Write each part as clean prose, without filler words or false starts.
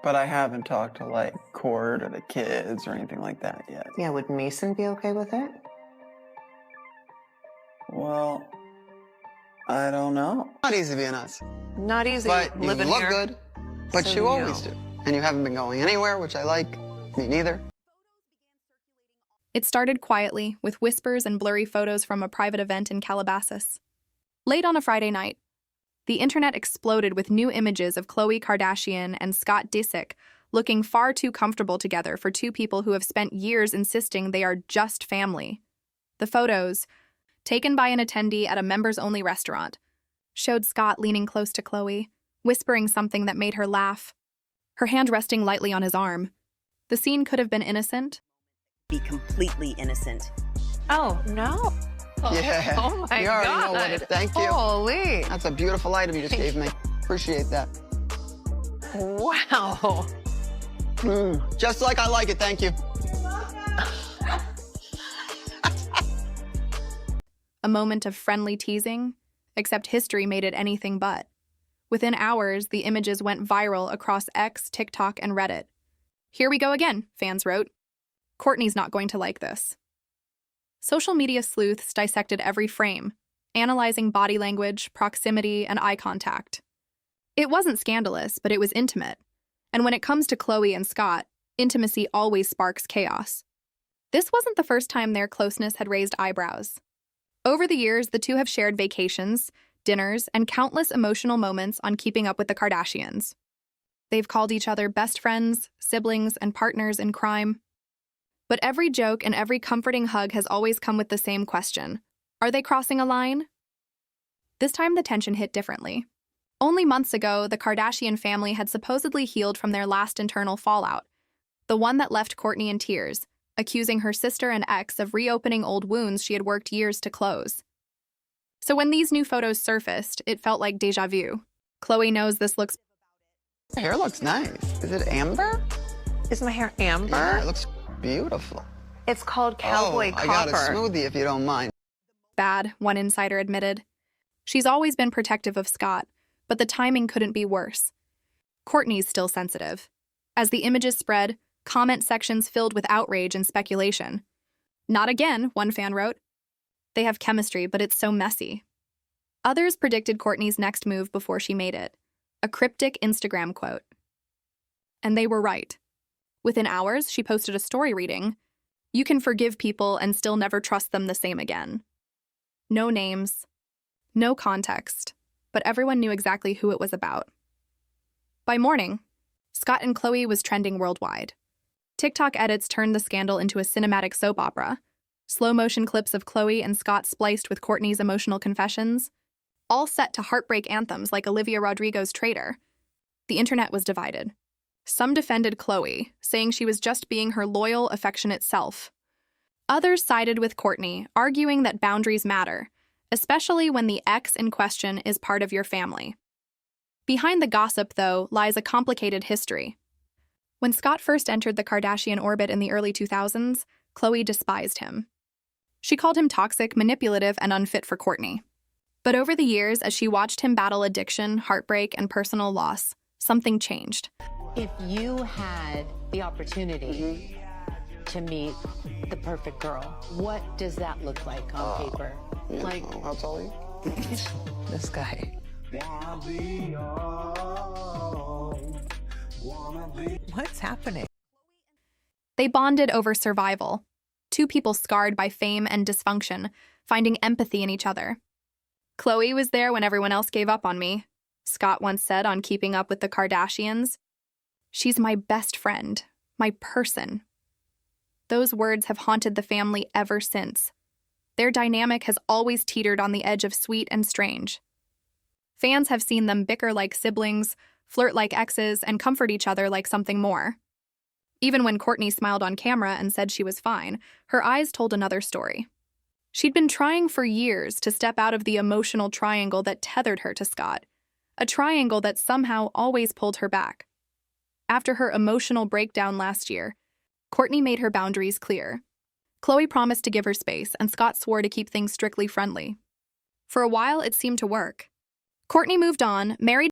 But I haven't talked to, like, Court or the kids or anything like that yet. Yeah, would Mason be okay with it? Well, I don't know. Not easy being us. Not easy But you living look here. good. But So you do always you. do. And you haven't been going anywhere, which I like. Me neither. It started quietly, with whispers and blurry photos from a private event in Calabasas. Late on a Friday night, the internet exploded with new images of Khloé Kardashian and Scott Disick looking far too comfortable together for two people who have spent years insisting they are just family. The photos, taken by an attendee at a members-only restaurant, showed Scott leaning close to Khloé, whispering something that made her laugh, her hand resting lightly on his arm. The scene could have been innocent. Be completely innocent. Oh, no. Yeah. Oh, my You already God. know what it is. Thank you. Holy. That's a beautiful item you just gave me. Appreciate that. Wow. Just like I like it, thank you. A moment of friendly teasing, except history made it anything but. Within hours, the images went viral across X, TikTok, and Reddit. "Here we go again," fans wrote. "Kourtney's not going to like this." Social media sleuths dissected every frame, analyzing body language, proximity, and eye contact. It wasn't scandalous, but it was intimate. And when it comes to Khloe and Scott, intimacy always sparks chaos. This wasn't the first time their closeness had raised eyebrows. Over the years, the two have shared vacations, dinners, and countless emotional moments on Keeping Up with the Kardashians. They've called each other best friends, siblings, and partners in crime. But every joke and every comforting hug has always come with the same question: are they crossing a line? This time the tension hit differently. Only months ago, the Kardashian family had supposedly healed from their last internal fallout, the one that left Kourtney in tears, accusing her sister and ex of reopening old wounds she had worked years to close. So when these new photos surfaced, it felt like déjà vu. Khloe knows this looks... Your hair looks nice. Is it amber? Is my hair amber? Yeah, it looks beautiful. It's called cowboy I got a copper. smoothie if you don't mind. bad, one insider admitted. She's always been protective of Scott, but the timing couldn't be worse. Kourtney's still sensitive. As the images spread, comment sections filled with outrage and speculation. "Not again," one fan wrote. "They have chemistry, but it's so messy." Others predicted Kourtney's next move before she made it, a cryptic Instagram quote. And they were right. Within hours, she posted a story reading, "You can forgive people and still never trust them the same again." No names, no context, but everyone knew exactly who it was about. By morning, Scott and Khloe was trending worldwide. TikTok edits turned the scandal into a cinematic soap opera. Slow-motion clips of Khloe and Scott spliced with Kourtney's emotional confessions, all set to heartbreak anthems like Olivia Rodrigo's Traitor. The internet was divided. Some defended Khloe, saying she was just being her loyal, affectionate self. Others sided with Kourtney, arguing that boundaries matter, especially when the ex in question is part of your family. Behind the gossip, though, lies a complicated history. When Scott first entered the Kardashian orbit in the early 2000s, Khloe despised him. She called him toxic, manipulative, and unfit for Kourtney. But over the years, as she watched him battle addiction, heartbreak, and personal loss, something changed. If you had the opportunity to meet the perfect girl, what does that look like on paper? Like, How tall are you? This guy. What's happening? They bonded over survival, two people scarred by fame and dysfunction, finding empathy in each other. "Khloe was there when everyone else gave up on me," Scott once said on Keeping Up with the Kardashians. "She's my best friend, my person." Those words have haunted the family ever since. Their dynamic has always teetered on the edge of sweet and strange. Fans have seen them bicker like siblings, flirt like exes, and comfort each other like something more. Even when Kourtney smiled on camera and said she was fine, her eyes told another story. She'd been trying for years to step out of the emotional triangle that tethered her to Scott, a triangle that somehow always pulled her back. After her emotional breakdown last year, Kourtney made her boundaries clear. Khloe promised to give her space, and Scott swore to keep things strictly friendly. For a while, it seemed to work. Kourtney moved on, married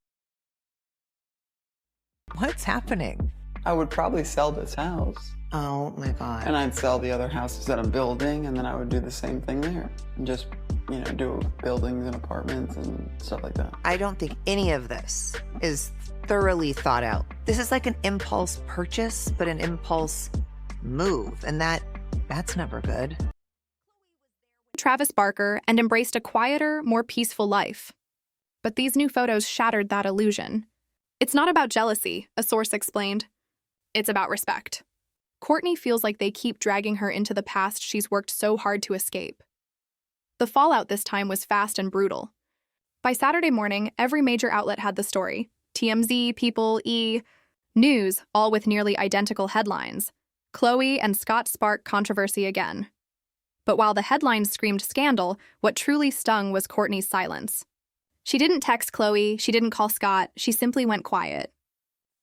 What's happening? I would probably sell this house. Oh my God. And I'd sell the other houses that I'm building, and then I would do the same thing there. And just, do buildings and apartments and stuff like that. I don't think any of this is thoroughly thought out. This is like an impulse purchase, but an impulse move, and that's never good. Travis Barker and embraced a quieter, more peaceful life. But these new photos shattered that illusion. It's not about jealousy, a source explained. It's about respect. Kourtney feels like they keep dragging her into the past she's worked so hard to escape. The fallout this time was fast and brutal. By Saturday morning, every major outlet had the story. TMZ, People, E! News, all with nearly identical headlines. Khloe and Scott spark controversy again. But while the headlines screamed scandal, what truly stung was Kourtney's silence. She didn't text Khloe, she didn't call Scott, she simply went quiet.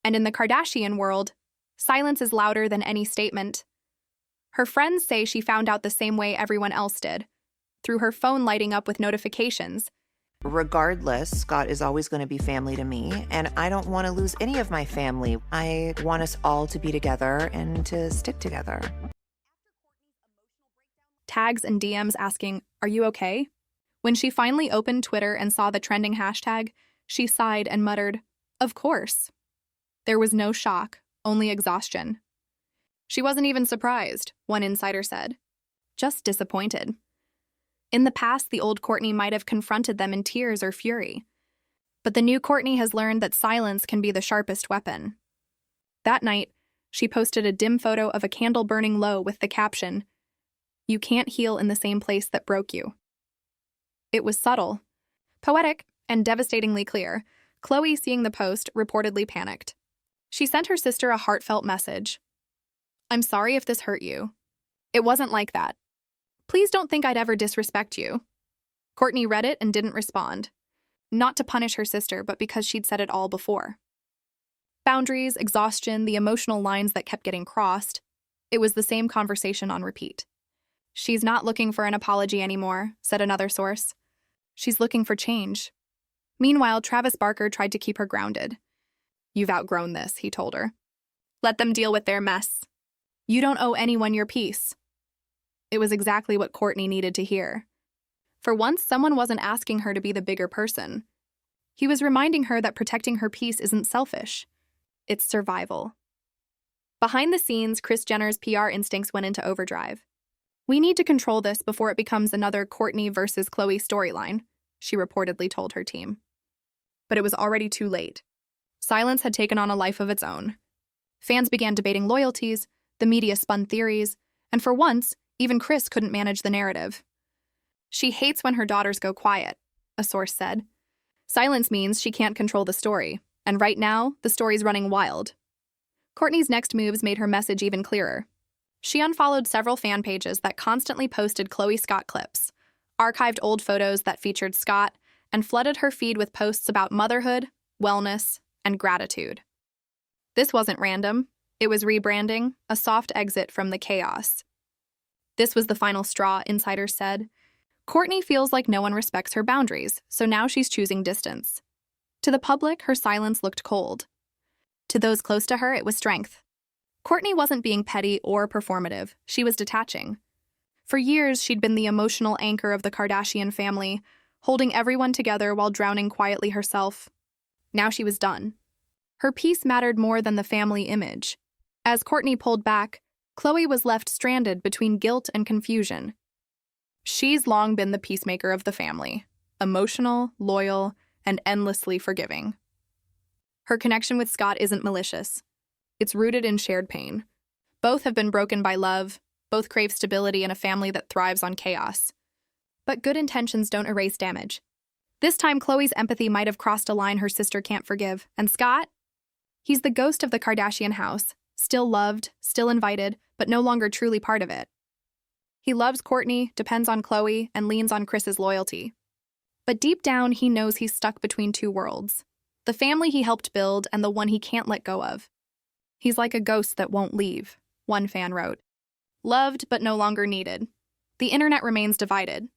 And in the Kardashian world, silence is louder than any statement. Her friends say she found out the same way everyone else did, through her phone lighting up with notifications. Regardless, Scott is always going to be family to me, and I don't want to lose any of my family. I want us all to be together and to stick together. Tags and DMs asking, "Are you okay?" When she finally opened Twitter and saw the trending hashtag, she sighed and muttered, "Of course." There was no shock, only exhaustion. She wasn't even surprised, one insider said. Just disappointed. In the past, the old Kourtney might have confronted them in tears or fury. But the new Kourtney has learned that silence can be the sharpest weapon. That night, she posted a dim photo of a candle burning low with the caption, "You can't heal in the same place that broke you." It was subtle, poetic, and devastatingly clear. Khloe, seeing the post, reportedly panicked. She sent her sister a heartfelt message. "I'm sorry if this hurt you. It wasn't like that. Please don't think I'd ever disrespect you." Kourtney read it and didn't respond. Not to punish her sister, but because she'd said it all before. Boundaries, exhaustion, the emotional lines that kept getting crossed. It was the same conversation on repeat. "She's not looking for an apology anymore," said another source. "She's looking for change." Meanwhile, Travis Barker tried to keep her grounded. "You've outgrown this," he told her. "Let them deal with their mess. You don't owe anyone your peace." It was exactly what Kourtney needed to hear. For once, someone wasn't asking her to be the bigger person. He was reminding her that protecting her peace isn't selfish. It's survival. Behind the scenes, Kris Jenner's PR instincts went into overdrive. "We need to control this before it becomes another Kourtney versus Khloe storyline," she reportedly told her team. But it was already too late. Silence had taken on a life of its own. Fans began debating loyalties, the media spun theories, and for once, even Kris couldn't manage the narrative. "She hates when her daughters go quiet," a source said. "Silence means she can't control the story, and right now, the story's running wild." Kourtney's next moves made her message even clearer. She unfollowed several fan pages that constantly posted Khloe Scott clips, archived old photos that featured Scott, and flooded her feed with posts about motherhood, wellness, and gratitude. This wasn't random. It was rebranding, a soft exit from the chaos. This was the final straw, insiders said. Kourtney feels like no one respects her boundaries, so now she's choosing distance. To the public, her silence looked cold. To those close to her, it was strength. Kourtney wasn't being petty or performative. She was detaching. For years, she'd been the emotional anchor of the Kardashian family, holding everyone together while drowning quietly herself. Now she was done. Her peace mattered more than the family image. As Kourtney pulled back, Khloe was left stranded between guilt and confusion. She's long been the peacemaker of the family, emotional, loyal, and endlessly forgiving. Her connection with Scott isn't malicious. It's rooted in shared pain. Both have been broken by love, both crave stability in a family that thrives on chaos. But good intentions don't erase damage. This time, Khloe's empathy might have crossed a line her sister can't forgive. And Scott? He's the ghost of the Kardashian house, still loved, still invited, but no longer truly part of it. He loves Kourtney, depends on Khloe, and leans on Kris's loyalty. But deep down, he knows he's stuck between two worlds. The family he helped build and the one he can't let go of. He's like a ghost that won't leave, one fan wrote. Loved, but no longer needed. The internet remains divided.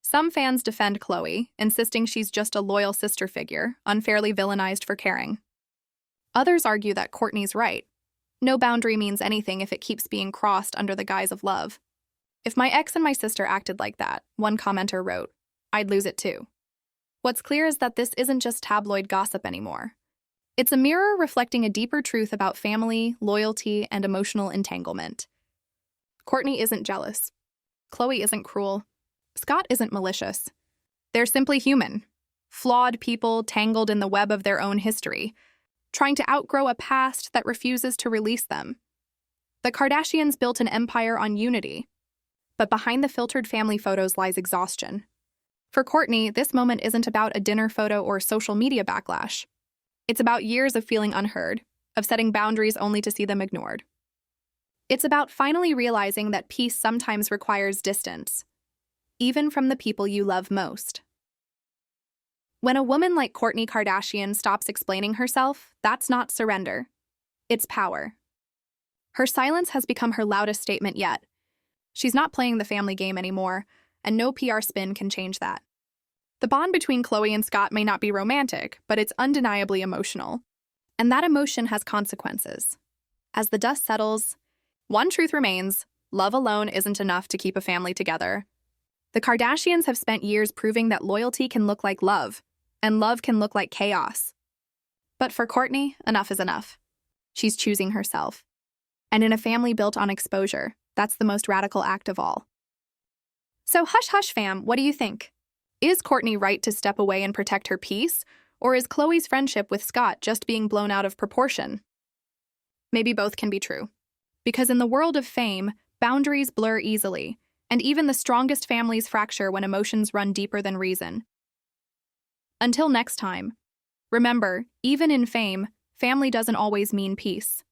Some fans defend Khloe, insisting she's just a loyal sister figure, unfairly villainized for caring. Others argue that Kourtney's right. No boundary means anything if it keeps being crossed under the guise of love. If my ex and my sister acted like that, one commenter wrote, I'd lose it too. What's clear is that this isn't just tabloid gossip anymore. It's a mirror reflecting a deeper truth about family, loyalty, and emotional entanglement. Kourtney isn't jealous. Khloe isn't cruel. Scott isn't malicious. They're simply human, flawed people tangled in the web of their own history, trying to outgrow a past that refuses to release them. The Kardashians built an empire on unity, but behind the filtered family photos lies exhaustion. For Kourtney, this moment isn't about a dinner photo or social media backlash. It's about years of feeling unheard, of setting boundaries only to see them ignored. It's about finally realizing that peace sometimes requires distance, even from the people you love most. When a woman like Kourtney Kardashian stops explaining herself, that's not surrender. It's power. Her silence has become her loudest statement yet. She's not playing the family game anymore, and no PR spin can change that. The bond between Khloe and Scott may not be romantic, but it's undeniably emotional. And that emotion has consequences. As the dust settles, one truth remains: love alone isn't enough to keep a family together. The Kardashians have spent years proving that loyalty can look like love, and love can look like chaos. But for Kourtney, enough is enough. She's choosing herself. And in a family built on exposure, that's the most radical act of all. So hush hush fam, what do you think? Is Kourtney right to step away and protect her peace, or is Khloe's friendship with Scott just being blown out of proportion? Maybe both can be true. Because in the world of fame, boundaries blur easily, and even the strongest families fracture when emotions run deeper than reason. Until next time, remember, even in fame, family doesn't always mean peace.